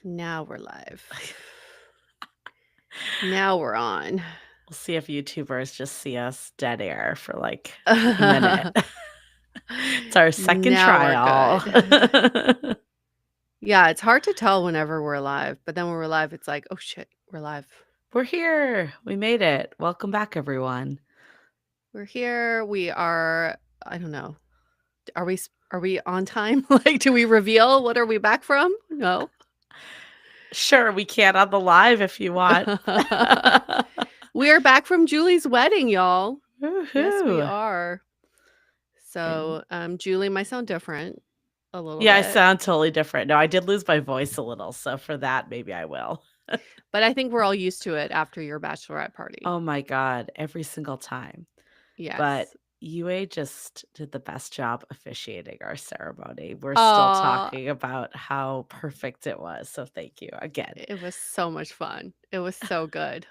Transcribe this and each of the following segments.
Now we're live. Now we're on. We'll see if YouTubers just see us dead air for like a minute. It's our second Now we're trial. good. Yeah, it's hard to tell whenever we're live, but then when we're live, it's like, oh shit, we're live. We're here. We made it. Welcome back, everyone. We're here. We are, I don't know. Are we on time? Like, do we reveal what are we back from? No. Sure, we can on the live if you want. We are back from Julie's wedding, y'all. Yes, we Woohoo. are. And So, Julie might sound different a little yeah, I bit. sound totally different. No, I did lose my voice a little, so for that, maybe I will. But I think we're all used to it after your bachelorette party. Oh my God, every single time. But Yes. UA just did the best job officiating our ceremony. We're still Aw, talking about how perfect it was. So thank you again. it was so much fun. It was so good.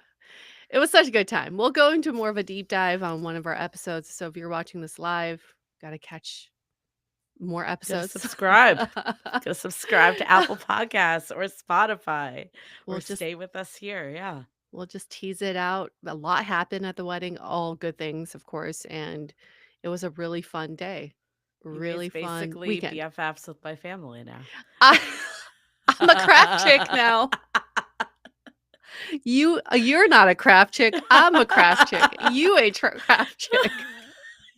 It was such a good time. We'll go into more of a deep dive on one of our episodes. So if you're watching this live, gotta catch more Go episodes. subscribe. Go subscribe to Apple Podcasts or Spotify or We'll just stay with us here. Yeah. we'll just tease it out. A lot happened at the wedding, all good things, of course, and it was a really fun day. UA is Really fun basically weekend. BFFs with my family now. I I'm a craft chick now. You're not a craft chick. I'm a craft chick. You a craft chick.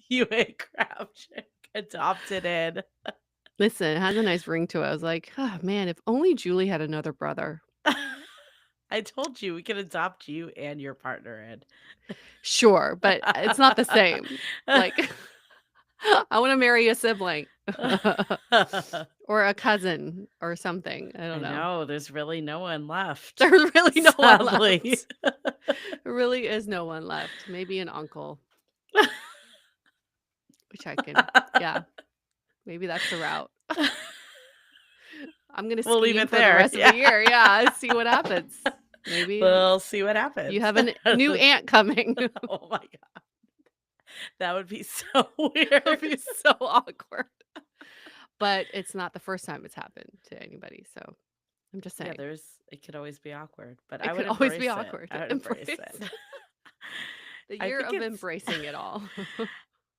UA craft chick adopted in. Listen, it has a nice ring to it. I was like, oh man, if only Julie had another brother. I told you we can adopt you and your partner in. Sure, but it's not the same. Like, I want to marry a sibling or a cousin or something. I I don't know. know there's really no one left. There's really no one Sadly. left. There really is no one left. Maybe an uncle, which I can, yeah, maybe that's the route. I'm going to We'll leave scheme it for the there. rest of Yeah. the year. Yeah, see what happens. Maybe We'll see what happens. you have a new aunt coming. Oh my God. That would be so It would be weird. so awkward. But it's not the first time it's happened to anybody, so I'm just Yeah, saying. it could always be awkward, but It I could would always be embrace it. awkward. I would embrace Embrace. it. The I year think of it's embracing it all.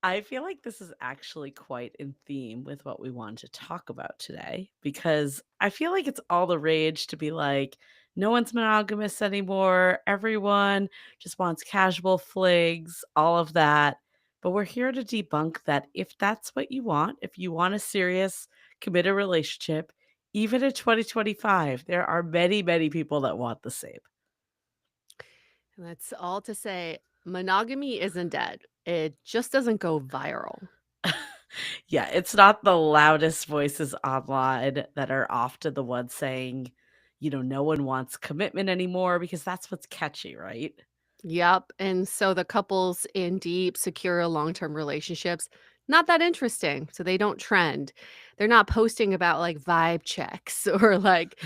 I feel like this is actually quite in theme with what we want to talk about today because I feel like it's all the rage to be like, no one's monogamous anymore. Everyone just wants casual flings, all of that. But we're here to debunk that if that's what you want, if you want a serious, committed relationship, even in 2025, there are many, many people that want the same. And that's all to say monogamy isn't dead. It just doesn't go viral. Yeah, it's not the loudest voices online that are often the ones saying, no one wants commitment anymore because that's what's catchy, right? Yep. And so the couples in deep, secure, long term relationships, not that interesting. So they don't trend. They're not posting about like vibe checks or like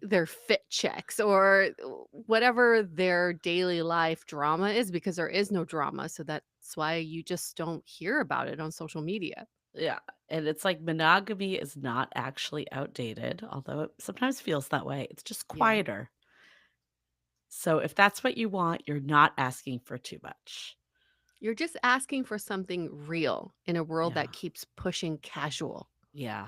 their fit checks or whatever their daily life drama is because there is no drama. So that's why you just don't hear about it on social media. Yeah. And it's like monogamy is not actually outdated, although it sometimes feels that way. It's just Yeah. quieter. So if that's what you want, you're not asking for too much. You're just asking for something real in a world Yeah. that keeps pushing casual. Yeah.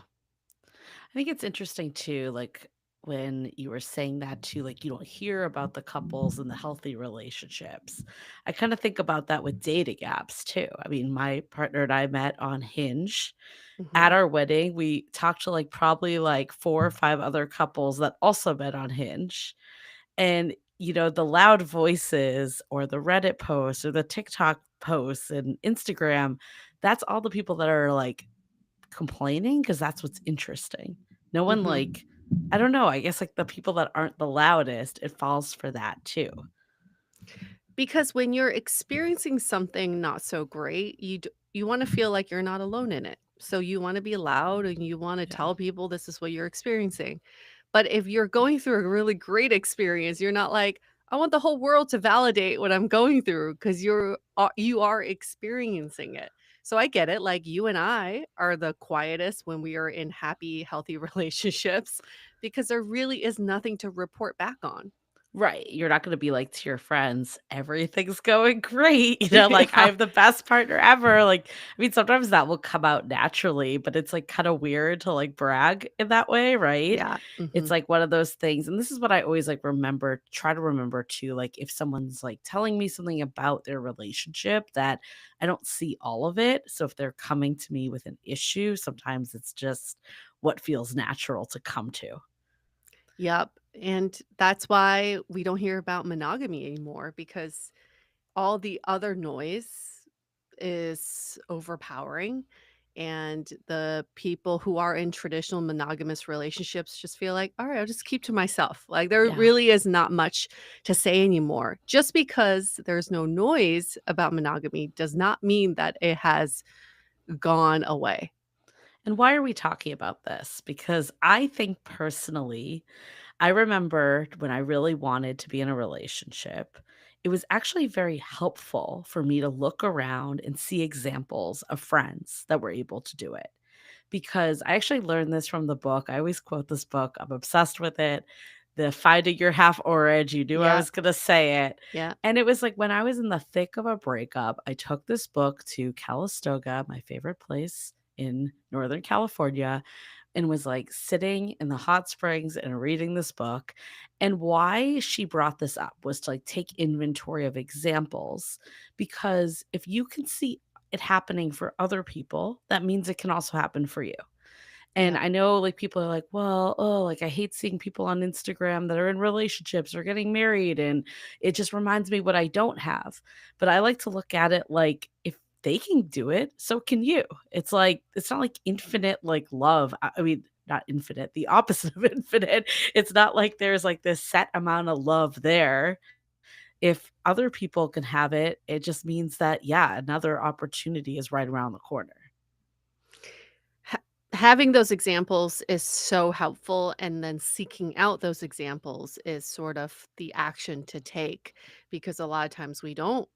I think it's interesting too, like when you were saying that too, like you don't hear about the couples and the healthy relationships. I kind of think about that with dating apps too. I mean, my partner and I met on Hinge. At Mhm. our wedding, we talked to like probably like 4 or 5 other couples that also met on Hinge. And the loud voices or the Reddit posts or the TikTok posts and Instagram, that's all the people that are like complaining because that's what's interesting. No one Mhm. like I don't know, I guess, like, the people that aren't the loudest, it falls for that too. Because when you're experiencing something not so great, you wanna feel like you're not alone in it. So you wanna be loud and you wanna Yeah. tell people this is what you're experiencing. But if you're going through a really great experience, you're not like, "I want the whole world to validate what I'm going through," 'cause you are experiencing it. So I get it. Like you and I are the quietest when we are in happy, healthy relationships because there really is nothing to report back on. Right, you're not gonna be like to your friends, "Everything's going great," like, Yeah. "I'm the best partner ever," like, I mean, sometimes that will come out naturally, but it's, like, kinda weird to, like, brag in that way, right? Yeah. It's, like, one of those things, and this is what I always, like, try to remember too, like, if someone's, like, telling me something about their relationship that I don't see all of it, so if they're coming to me with an issue, sometimes it's just what feels natural to come to. Yep. And that's why we don't hear about monogamy anymore because all the other noise is overpowering. And the people who are in traditional monogamous relationships just feel like, all right, I'll just keep to myself. Like there Yeah. really is not much to say anymore. Just because there's no noise about monogamy does not mean that it has gone away. And why are we talking about this? Because I think personally, I remember when I really wanted to be in a relationship, it was actually very helpful for me to look around and see examples of friends that were able to do it. Because I actually learned this from the book. I always quote this book, I'm obsessed with it. The Finding Your Half Orange. You knew I Yeah. was going to say it. Yeah. And it was like when I was in the thick of a breakup, I took this book to Calistoga, my favorite place in Northern California, and was like sitting in the hot springs and reading this book. And why she brought this up was to like take inventory of examples, because if you can see it happening for other people, that means it can also happen for you. And Yeah. I know, like, people are like, "Well, oh, like, I hate seeing people on Instagram that are in relationships or getting married, and it just reminds me what I don't have." But I like to look at it like, if they can do it, so can you. It's like it's not like infinite, like, love. I mean, not infinite, the opposite of infinite. It's not like there's, like, this set amount of love there. If other people can have it, it just means that, yeah, another opportunity is right around the corner. Ha Having those examples is so helpful, and then seeking out those examples is sort of the action to take, because a lot of times we don't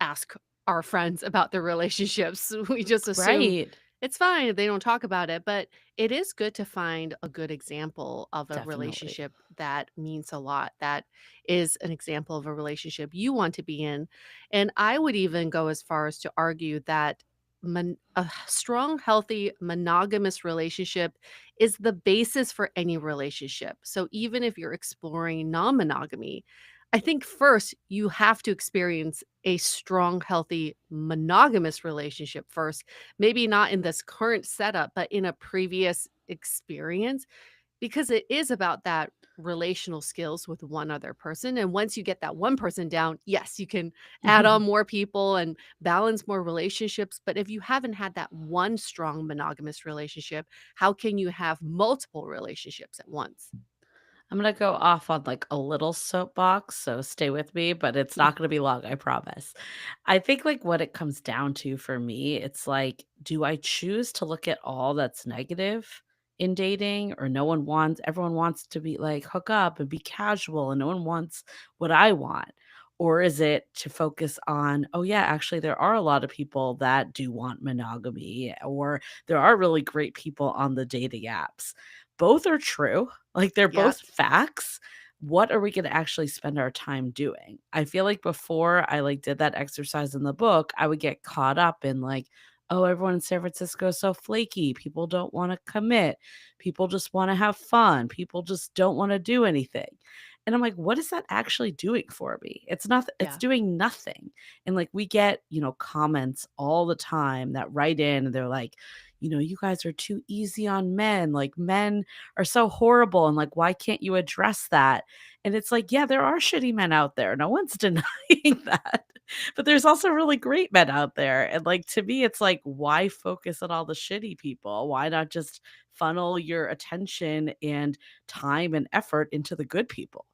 ask our friends about their relationships. We just assume Right. it's fine if they don't talk about it, but it is good to find a good example of a Definitely. relationship that means a lot, that is an example of a relationship you want to be in. And I would even go as far as to argue that a strong, healthy, monogamous relationship is the basis for any relationship. So even if you're exploring non monogamy, I think first you have to experience a strong, healthy, monogamous relationship first. Maybe not in this current setup, but in a previous experience, because it is about that relational skills with one other person. And once you get that one person down, yes, you can add on more people and balance more relationships. But if you haven't had that one strong monogamous relationship, how can you have multiple relationships at once? I'm gonna go off on like a little soapbox, so stay with me, but it's not gonna be long, I promise. I think like what it comes down to for me, it's like, do I choose to look at all that's negative in dating, or everyone wants to be like hook up and be casual and no one wants what I want? Or is it to focus on, oh yeah, actually there are a lot of people that do want monogamy, or there are really great people on the dating apps. Both are true, like, they're Yeah. both facts. What are we gonna actually spend our time doing? I feel like before I, like, did that exercise in the book, I would get caught up in, like, "Oh, everyone in San Francisco is so flaky. People don't wanna commit. People just wanna have fun. People just don't wanna do anything." And I'm like, "What is that actually doing for me?" It's Yeah. doing nothing. And, like, we get, comments all the time that write in, and they're like, "You guys are too easy on men. Like, men are so horrible, and like, why can't you address that?" And it's like, yeah, there are shitty men out there. No one's denying that. But there's also really great men out there. And like, to me, it's like, why focus on all the shitty people? Why not just funnel your attention and time and effort into the good people?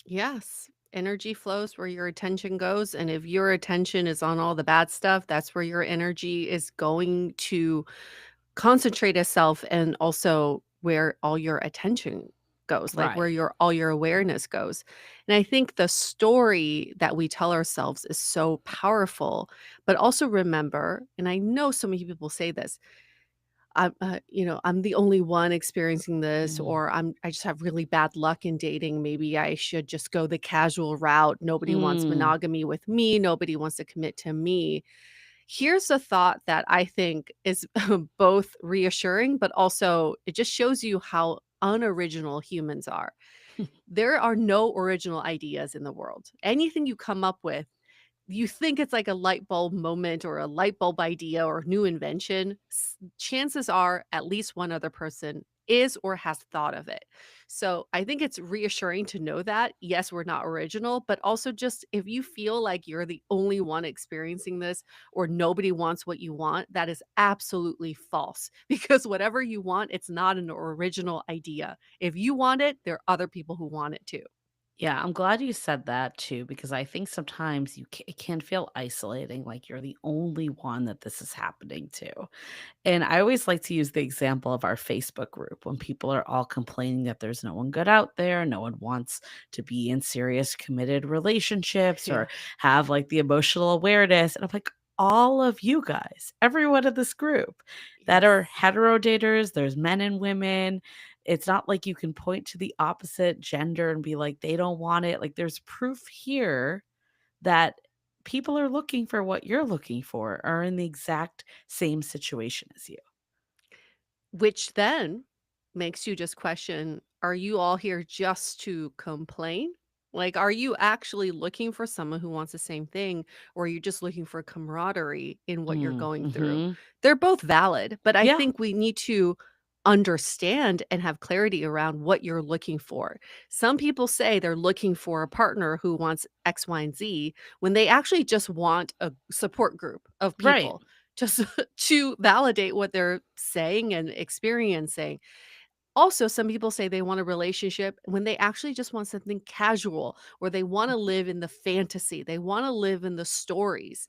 Yes. Energy flows where your attention goes. And if your attention is on all the bad stuff, that's where your energy is going to concentrate itself and also where all your attention goes, like where Right. your all your awareness goes. And I think the story that we tell ourselves is so powerful, but also remember, and I know so many people say this, I'm the only one experiencing this, Mm. or I just have really bad luck in dating. Maybe I should just go the casual route. Nobody wants Mm. monogamy with me. Nobody wants to commit to me. Here's a thought that I think is both reassuring, but also it just shows you how unoriginal humans are. There are no original ideas in the world. Anything you come up with, you think it's like a light bulb moment or a light bulb idea or new invention, chances are at least one other person is or has thought of it. So I think it's reassuring to know that, yes, we're not original, but also just if you feel like you're the only one experiencing this or nobody wants what you want, that is absolutely false because whatever you want, it's not an original idea. If you want it, there are other people who want it too. Yeah, I'm glad you said that too, because I think sometimes it can feel isolating, like you're the only one that this is happening to. And I always like to use the example of our Facebook group when people are all complaining that there's no one good out there, no one wants to be in serious committed relationships Yeah. or have like the emotional awareness. And I'm like, all of you guys, everyone in this group that are Yes. hetero daters, there's men and women. It's not like you can point to the opposite gender and be like, they don't want it. Like, there's proof here that people are looking for what you're looking for, are in the exact same situation as you. Which then makes you just question, are you all here just to complain? Like, are you actually looking for someone who wants the same thing, or are you just looking for camaraderie in what you're Mm, going through? mhm. They're both valid, but I Yeah, think we need to understand and have clarity around what you're looking for. Some people say they're looking for a partner who wants X, Y, and Z when they actually just want a support group of right. people just to validate what they're saying and experiencing. Also, some people say they want a relationship when they actually just want something casual or they want to Mhm. live in the fantasy. They want to live in the stories.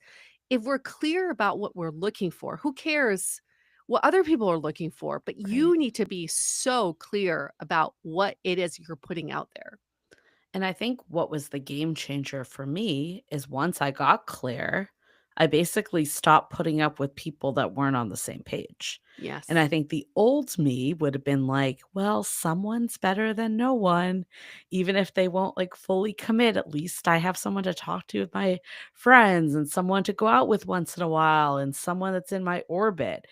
If we're clear about what we're looking for, who cares what other people are looking for? But Right. you need to be so clear about what it is you're putting out there. And I think what was the game changer for me is once I got clear, I basically stopped putting up with people that weren't on the same page. And I Yes. think the old me would have been like, well, someone's better than no one. Even if they won't like fully commit, at least I have someone to talk to with my friends and someone to go out with once in a while and someone that's in my orbit.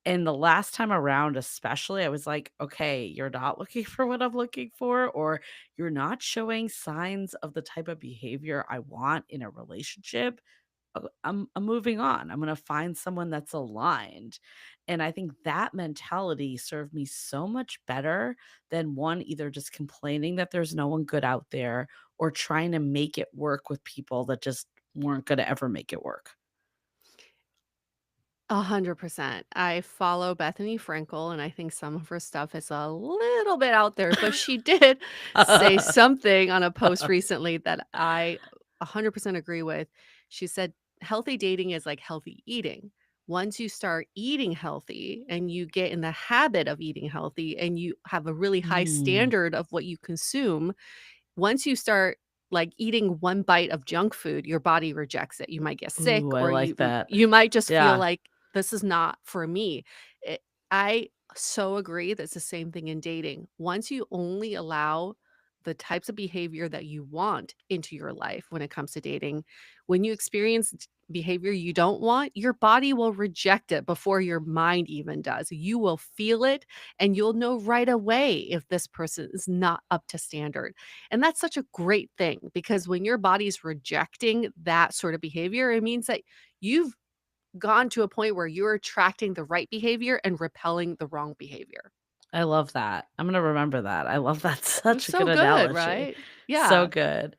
And the last time around, especially, I was like, okay, you're not looking for what I'm looking for, or you're not showing signs of the type of behavior I want in a relationship. I'm moving on. I'm going to find someone that's aligned. And I think that mentality served me so much better than one either just complaining that there's no one good out there or trying to make it work with people that just weren't going to ever make it work. 100%. I follow Bethany Frankel, and I think some of her stuff is a little bit out there, but she did say something on a post recently that I 100% agree with. She said, healthy dating is like healthy eating. Once you start eating healthy and you get in the habit of eating healthy and you have a really high Mm. standard of what you consume, once you start, like, eating one bite of junk food, your body rejects it. You might get sick Ooh, I or like that. you might just feel Yeah. like, "This is not for me." I so agree that's the same thing in dating. Once you only allow the types of behavior that you want into your life when it comes to dating, when you experience behavior you don't want, your body will reject it before your mind even does. You will feel it, and you'll know right away if this person is not up to standard. And that's such a great thing because when your body's rejecting that sort of behavior, it means that you've gone to a point where you're attracting the right behavior and repelling the wrong behavior. I love that. I'm gonna remember that. I love that. It's Such a good so good, analogy. right? So Yeah. good.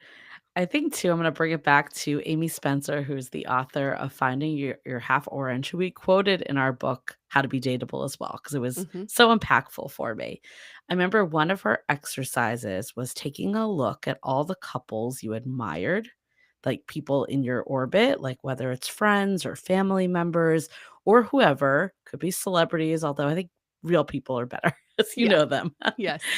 I think too, I'm gonna bring it back to Amy Spencer, who's the author of Finding Your Half Orange, who we quoted in our book, How to Be Dateable as well, because it was Mhm. so impactful for me. I remember one of her exercises was taking a look at all the couples you admired, like people in your orbit, like whether it's friends or family members or whoever, could be celebrities, although I think real people are better as you Yeah. know them. Yes.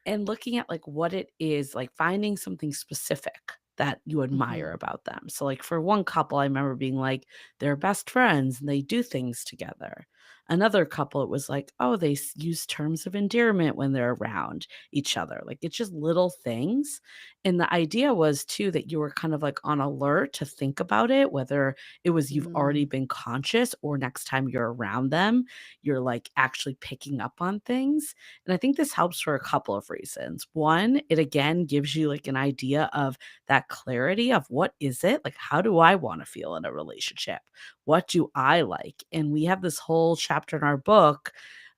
And looking at like what it is, like finding something specific that you admire Mhm. about them. So like for one couple, I remember being like, they're best friends and they do things together. Another couple, it was like, oh, they use terms of endearment when they're around each other. Like it's just little things. And the idea was too that you were kind of like on alert to think about it, whether it was you've already Mm. been conscious or next time you're around them, you're like actually picking up on things. And I think this helps for a couple of reasons. One, it again gives you like an idea of that clarity of what is it? Like, how do I want to feel in a relationship? What do I like? And we have this whole chapter in our book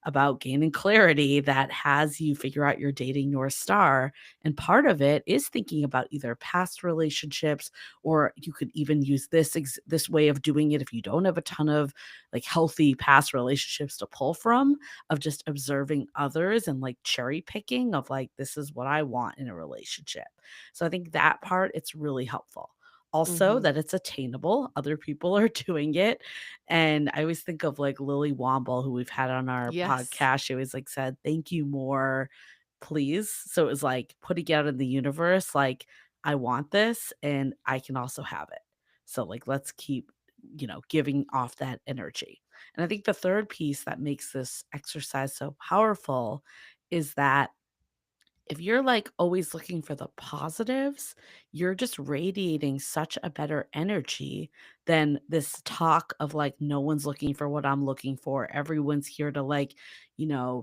about gaining clarity that has you figure out your dating North Star. And part of it is thinking about either past relationships, or you could even use this way of doing it if you don't have a ton of like healthy past relationships to pull from, of just observing others and like cherry picking of like, this is what I want in a relationship. So I think that part, it's really helpful. Also, Mhm. that it's attainable. Other people are doing it. And I always think of like Lily Womble, who we've had on our Yes. podcast. She always like said, thank you more, please. So it was like putting it out in the universe, like, I want this and I can also have it. So like let's keep, giving off that energy. And I think the third piece that makes this exercise so powerful is that if you're like always looking for the positives, you're just radiating such a better energy than this talk of like, no one's looking for what I'm looking for. Everyone's here to like,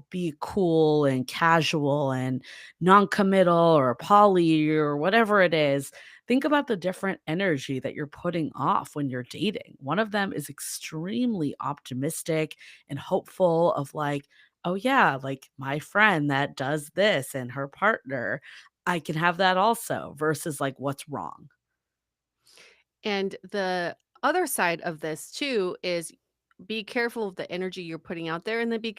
be cool and casual and non-committal or poly or whatever it is. Think about the different energy that you're putting off when you're dating. One of them is extremely optimistic and hopeful of like, oh yeah, like my friend that does this and her partner, I can have that also, versus like what's wrong. And the other side of this too is be careful of the energy you're putting out there, and then be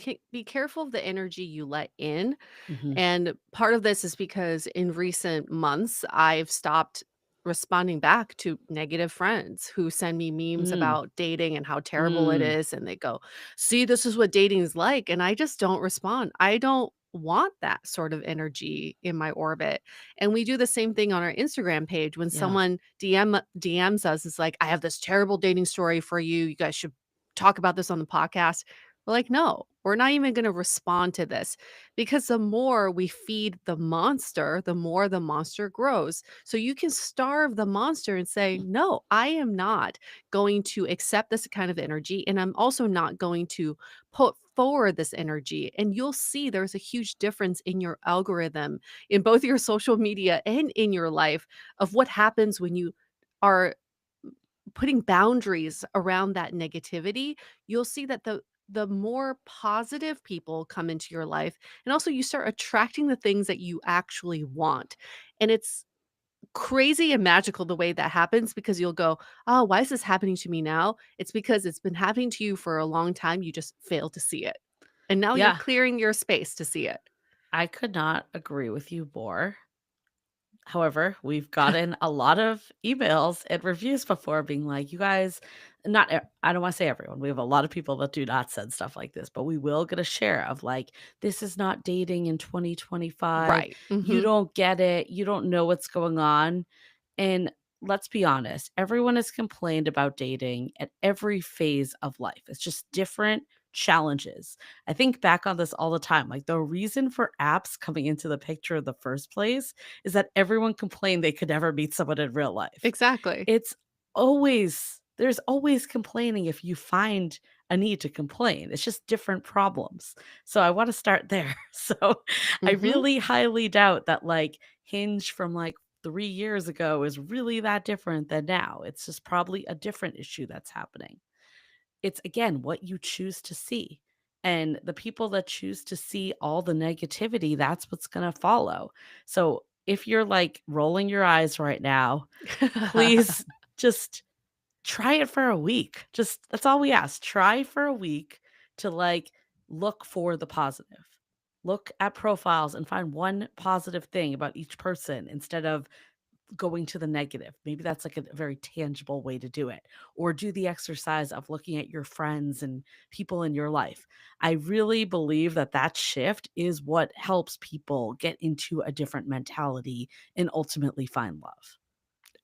careful of the energy you let in. Mhm. And part of this is because in recent months, I've stopped responding back to negative friends who send me memes Mm, about dating and how terrible it mm, is. And they go, see, this is what dating is like. And I just don't respond. I don't want that sort of energy in my orbit. And we do the same thing on our Instagram page when yeah. someone DMs us, it's like, I have this terrible dating story for you. You guys should talk about this on the podcast. We're like, no, we're not even going to respond to this because the more we feed the monster, the more the monster grows. So you can starve the monster and say, Mm, no, I am not going to accept this kind of energy. And I'm also not going to put forward this energy. And you'll see there's a huge difference in your algorithm, in both your social media and in your life, of what happens when you are putting boundaries around that negativity. You'll see that the more positive people come into your life, and also you start attracting the things that you actually want. And it's crazy and magical the way that happens because you'll go, "Oh, why is this happening to me now?" It's because it's been happening to you for a long time, you just fail to see it. And now you're yeah, clearing your space to see it. I could not agree with you more. However, we've gotten a lot of emails and reviews before being like, "You guys," I don't wanna say everyone, we have a lot of people that do not send stuff like this, but we will get a share of like, "This is not dating in 2025. Right. You Mhm. don't get it. You don't know what's going on." And let's be honest, everyone has complained about dating at every phase of life. It's just different challenges. I think back on this all the time. Like the reason for apps coming into the picture in the first place is that everyone complained they could never meet someone in real life. Exactly. It's there's always complaining if you find a need to complain. It's just different problems. So I want to start there. So I Mhm. really highly doubt that like Hinge from like 3 years ago is really that different than now. It's just probably a different issue that's happening. It's again what you choose to see. And the people that choose to see all the negativity, that's what's going to follow. So if you're like rolling your eyes right now, please just try it for a week. Just that's all we ask. Try for a week to like look for the positive. Look at profiles and find one positive thing about each person instead of going to the negative. Maybe that's like a very tangible way to do it. Or do the exercise of looking at your friends and people in your life. I really believe that that shift is what helps people get into a different mentality and ultimately find love.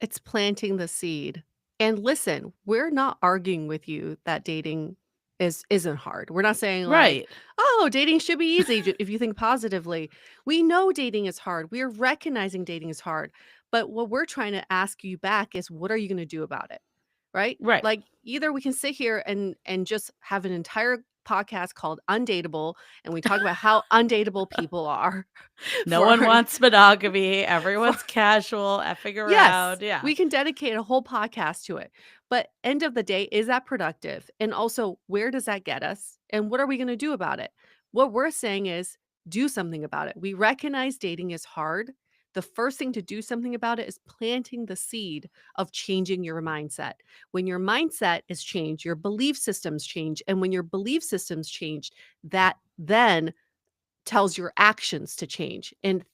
It's planting the seed. And listen, we're not arguing with you that dating isn't hard. We're not saying like, Right. "Oh, dating should be easy," if you think positively. We know dating is hard. We are recognizing dating is hard. But what we're trying to ask you back is what are you gonna do about it? Right? Right. Like either we can sit here and just have an entire podcast called Undateable and we talk about how undateable people are No for one wants monogamy. for Everyone's casual, effing Yes, around. Yeah. we can dedicate a whole podcast to it. But end of the day, is that productive? And also, where does that get us? And what are we going to do about it? What we're saying is do something about it. We recognize dating is hard. The first thing to do something about it is planting the seed of changing your mindset. When your mindset is changed, your belief systems change. And when your belief systems change, that then tells your actions to change and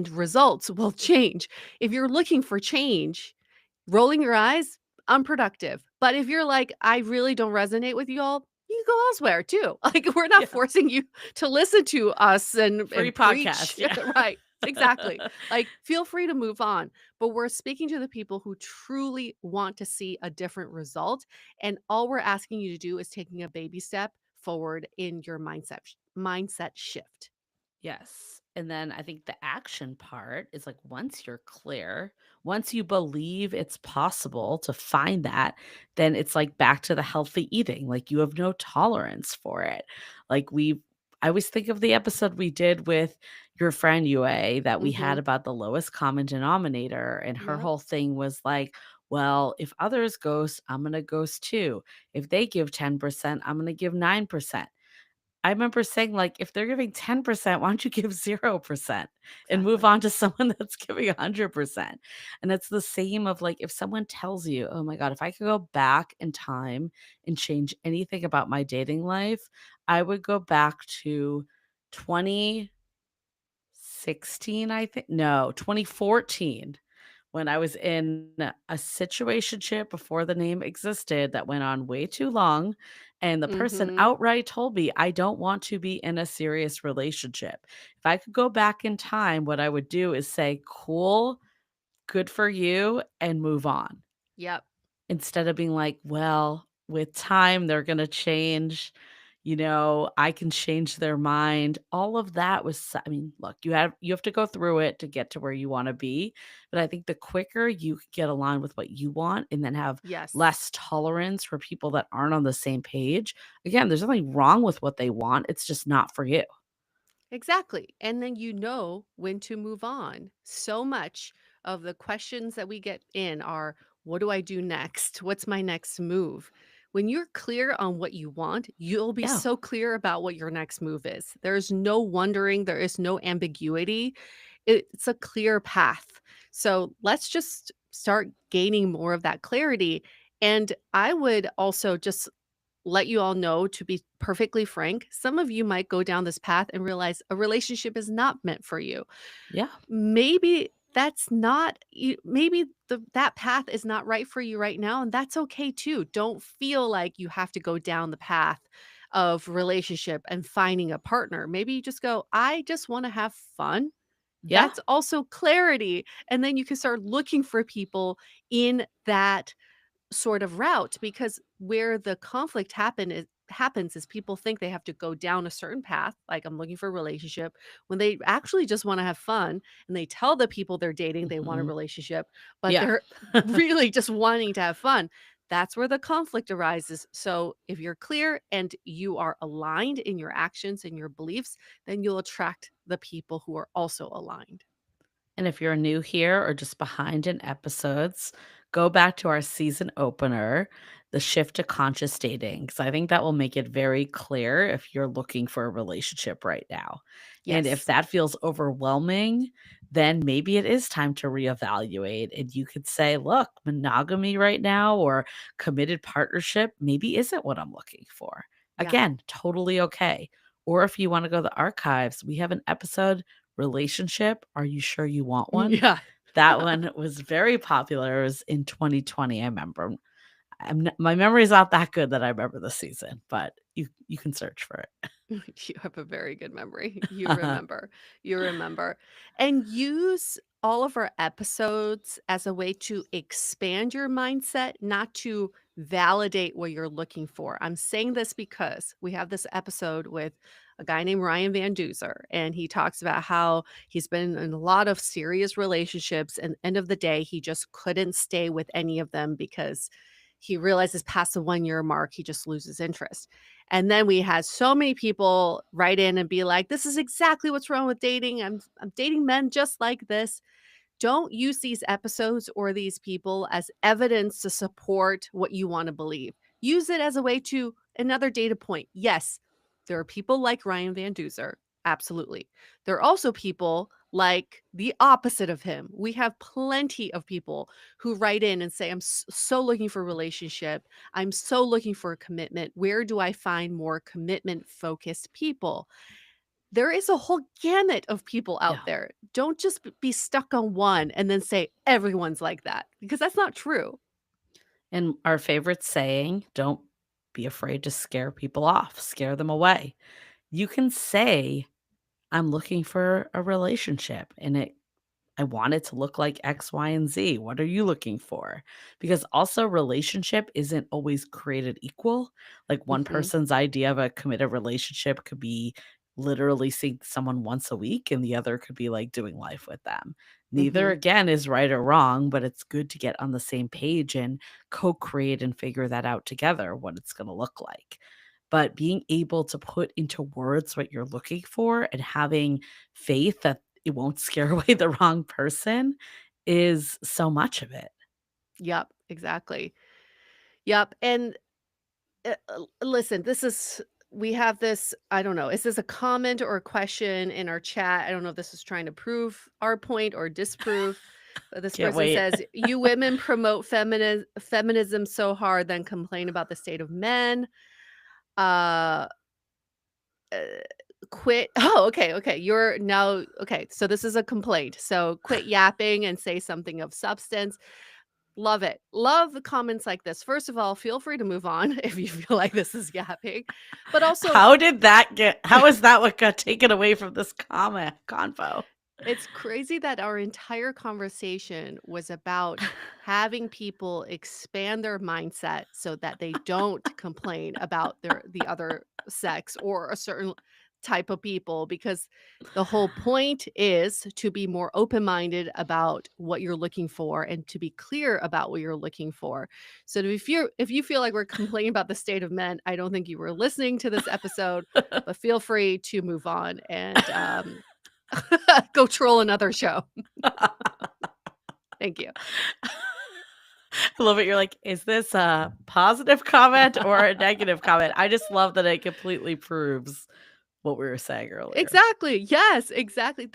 results will change. If you're looking for change, rolling your eyes, unproductive. But if you're like, I really don't resonate with you all, you can go elsewhere too. Like we're not Yeah. forcing you to listen to us Free and preach. podcast. Yeah. Right. Exactly. Like feel free to move on. But we're speaking to the people who truly want to see a different result. And all we're asking you to do is taking a baby step forward in your mindset shift. Yes. And then I think the action part is like once you're clear, once you believe it's possible to find that, then it's like back to the healthy eating. Like you have no tolerance for it. Like I always think of the episode we did with your friend UA that we had Mhm. about the lowest common denominator. And her Yep. whole thing was like, well, if others ghost, I'm going to ghost too. If they give 10%, I'm going to give 9%. I remember saying, like, "If they're giving 10%, why don't you give 0% and move Exactly. on to someone that's giving 100%?" And it's the same of, like, if someone tells you, "Oh my god, if I could go back in time and change anything about my dating life, I would go back to 2016, I think no, 2014 when I was in a situationship before the name existed that went on way too long, and the person Mhm. outright told me, "I don't want to be in a serious relationship." If I could go back in time, what I would do is say, "Cool, good for you," and move on. Yep. Instead of being like, "Well, with time, they're gonna change, I can change their mind." All of that was I mean, look, you have to go through it to get to where you wanna be, but I think the quicker you can get aligned with what you want and then have Yes. less tolerance for people that aren't on the same page, again, there's nothing wrong with what they want, it's just not for you. Exactly. And then you know when to move on. So much of the questions that we get in are what do I do next? What's my next move? When you're clear on what you want, you'll be Yeah, so clear about what your next move is. There's no wondering, there is no ambiguity. It's a clear path. So let's just start gaining more of that clarity. And I would also just let you all know, to be perfectly frank, some of you might go down this path and realize a relationship is not meant for you. yeah, Maybe that's not you maybe that path is not right for you right now, and that's okay too. Don't feel like you have to go down the path of relationship and finding a partner. Maybe you just go, I just want to have fun. yeah, That's also clarity. And then you can start looking for people in that sort of route because where the conflict happens is people think they have to go down a certain path, like I'm looking for a relationship, when they actually just want to have fun and they tell the people they're dating they want a mhm, relationship, but yeah. they're really just wanting to have fun. That's where the conflict arises. So if you're clear and you are aligned in your actions and your beliefs, then you'll attract the people who are also aligned. And if you're new here or just behind in episodes, go back to our season opener, the shift to conscious dating, because I think that will make it very clear if you're looking for a relationship right now. And if Yes. that feels overwhelming, then maybe it is time to reevaluate. And you could say, look, monogamy right now or committed partnership maybe isn't what I'm looking for. Yeah. Again, totally okay. Or if you want to go to the archives, we have an episode relationship, are you sure you want one? Yeah. That one was very popular. It was in 2020, I remember. My memory's not that good that I remember the season, but you can search for it. You have a very good memory. You remember. You remember. And use all of our episodes as a way to expand your mindset, not to validate what you're looking for. I'm saying this because we have this episode with a guy named Ryan Van Duzer, and he talks about how he's been in a lot of serious relationships, and end of the day, he just couldn't stay with any of them because he realizes past the 1 year mark, he just loses interest. And then we had so many people write in and be like, "This is exactly what's wrong with dating. I'm dating men just like this." Don't use these episodes or these people as evidence to support what you want to believe. Use it as a way to another data point. Yes, there are people like Ryan Van Duzer. Absolutely. There are also people like the opposite of him. We have plenty of people who write in and say, I'm so looking for a relationship. I'm so looking for a commitment. Where do I find more commitment focused people? There is a whole gamut of people out Yeah. there. Don't just be stuck on one and then say everyone's like that, because that's not true. And our favorite saying, don't be afraid to scare people off, scare them away. You can say, I'm looking for a relationship and I want it to look like X, Y, and Z. What are you looking for? Because also, relationship isn't always created equal. Like, one Mhm, person's idea of a committed relationship could be literally seeing someone once a week, and the other could be like doing life with them. Neither, mhm. again, is right or wrong, but it's good to get on the same page and co create and figure that out together, what it's going to look like. But being able to put into words what you're looking for and having faith that it won't scare away the wrong person is so much of it. Yep, exactly. Yep, and listen, we have this, I don't know, is this a comment or a question in our chat? I don't know if this is trying to prove our point or disprove. But this Can't person wait. says, "You women promote feminism so hard, then complain about the state of men. Uh, uh, quit." Oh, okay, okay. You're now okay. So this is a complaint. So quit yapping and say something of substance. Love it. Love the comments like this. First of all, feel free to move on if you feel like this is yapping, but also How is that what got taken away from this comment convo? it's crazy that our entire conversation was about having people expand their mindset so that they don't complain about the other sex or a certain type of people, because the whole point is to be more open-minded about what you're looking for and to be clear about what you're looking for. So if you feel like we're complaining about the state of men, I don't think you were listening to this episode, but feel free to move on and go troll another show. Thank you. I love it. You're like, is this a positive comment or a negative comment? I just love that it completely proves what we were saying earlier. Exactly. Yes, exactly.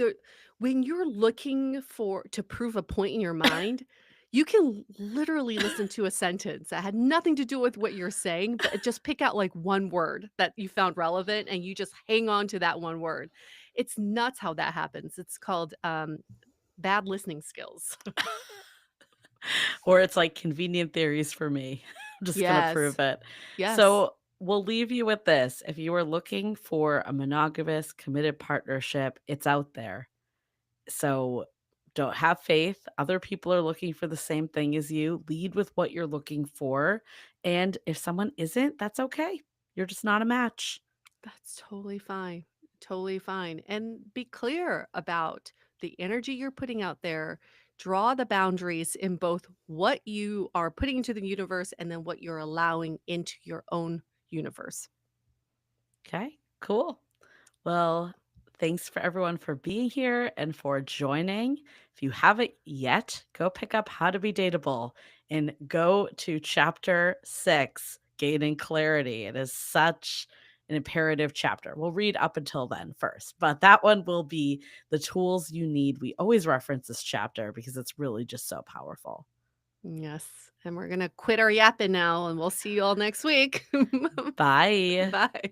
When you're looking for to prove a point in your mind, you can literally listen to a sentence that had nothing to do with what you're saying, but just pick out like one word that you found relevant and you just hang on to that one word. It's nuts how that happens. It's called bad listening skills. Or it's like convenient theories for me. I'm just gonna Yes. prove it. Yes. So we'll leave you with this. If you are looking for a monogamous, committed partnership, it's out there. So don't have faith. Other people are looking for the same thing as you. Lead with what you're looking for. And if someone isn't, that's okay. You're just not a match. That's totally fine. Totally fine. And be clear about the energy you're putting out there. Draw the boundaries in both what you are putting into the universe and then what you're allowing into your own universe. Okay, cool. Well, thanks for everyone for being here and for joining. If you haven't yet, go pick up How to Be Dateable and go to chapter 6, Gaining Clarity. It is such an imperative chapter. We'll read up until then first, but that one will be the tools you need. We always reference this chapter because it's really just so powerful. Yes. And we're going to quit our yapping now and we'll see you all next week. Bye. Bye.